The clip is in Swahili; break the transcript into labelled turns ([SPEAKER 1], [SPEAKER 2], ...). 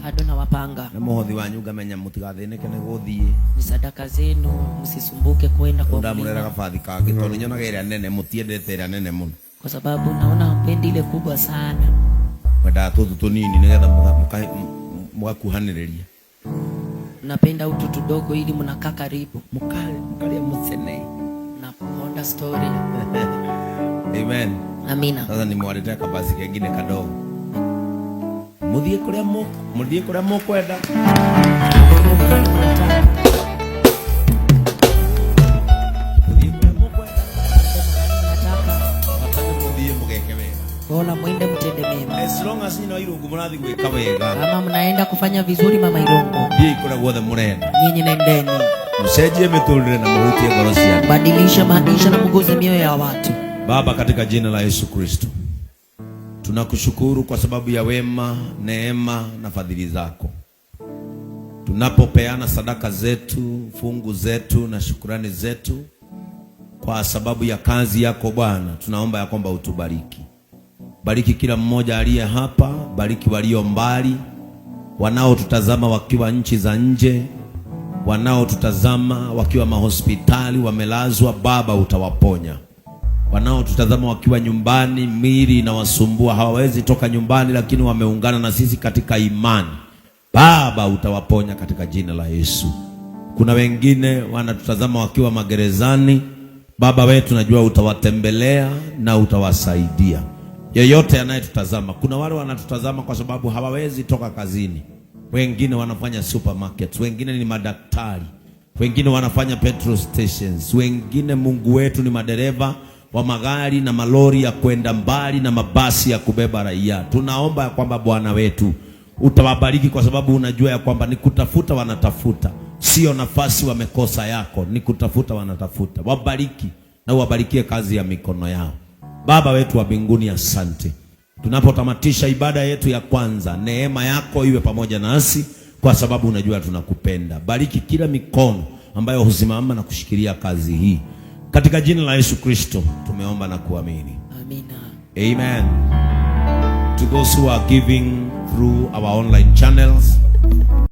[SPEAKER 1] Adona wapanga.
[SPEAKER 2] Na muhothi wanyu ngamenya mutigathinike ni guthie.
[SPEAKER 1] Ni sadaka zenu msisumbuke kwenda kwa
[SPEAKER 2] Mungu. Ndamurera gabathi kangi tondu nyonaga ira nene mutiendete ira nene muno.
[SPEAKER 1] Kwa sababu naona mpendi ile kubwa sana.
[SPEAKER 2] Wenda tutu tunini nigetha mugakuhaniriria.
[SPEAKER 1] Napenda utu tudogo ili mnakaa karibu.
[SPEAKER 2] Mukali musene.
[SPEAKER 1] Na kuonda story.
[SPEAKER 2] Amen.
[SPEAKER 1] Amina.
[SPEAKER 2] Sasa nimewaletea kabasi kengine kadogo. Muthie kuria mukwenda.
[SPEAKER 1] Ona mwende mtende mema.
[SPEAKER 2] As long as nyina irungu murathi gwika wega.
[SPEAKER 1] Kama mnaenda kufanya vizuri mama Irungu.
[SPEAKER 2] Ndiye ikora guothe murenda.
[SPEAKER 1] Nyinyi nendeni.
[SPEAKER 2] Msejie miturire na muhutie ngoro ciao.
[SPEAKER 1] Badilisha maisha na muguze mioyo ya watu.
[SPEAKER 2] Baba, katika jina la Yesu Kristo, tunakushukuru kwa sababu ya wema, neema na fadhili zako. Tunapopeana sadaka zetu, fungu zetu na shukrani zetu kwa sababu ya kazi yako Bwana, tunaomba ya kwamba utubariki. Bariki kila mmoja aliye hapa, bariki walio mbali, wanaotutazama wakiwa nchi za nje, wanaotutazama wakiwa mahospitali wamelazwa, Baba utawaponya. Wanaotutazama wakiwa nyumbani, mili inawasumbua, hawawezi toka nyumbani lakini wameungana na sisi katika imani, Baba utawaponya katika jina la Yesu. Kuna wengine wanatutazama wakiwa magerezani, Baba wetu najua utawatembelea na utawasaidia. Yeyote anayetutazama, kuna wale wanatutazama kwa sababu hawawezi toka kazini, wengine wanafanya supermarkets, wengine ni madaktari, wengine wanafanya petrol stations, wengine Mungu wetu ni madereva wa magari na malori ya kwenda mbali na mabasi ya kubeba raia. Tunaomba ya kwamba Bwana wetu utawabariki, kwa sababu unajua ya kwamba ni kutafuta wanatafuta, sio nafasi wamekosa yako, ni kutafuta wanatafuta. Wabariki na uwabarikie kazi ya mikono yao. Baba wetu wa mbinguni, asante. Tunapotamatisha ibada yetu ya kwanza, neema yako iwe pamoja nasi, kwa sababu unajua tunakupenda. Bariki kila mikono ambayo husimama na kushikilia kazi hii. Katika jina la Yesu Kristo tumeomba na kuamini.
[SPEAKER 1] Amina.
[SPEAKER 2] Amen. To those who are giving through our online channels,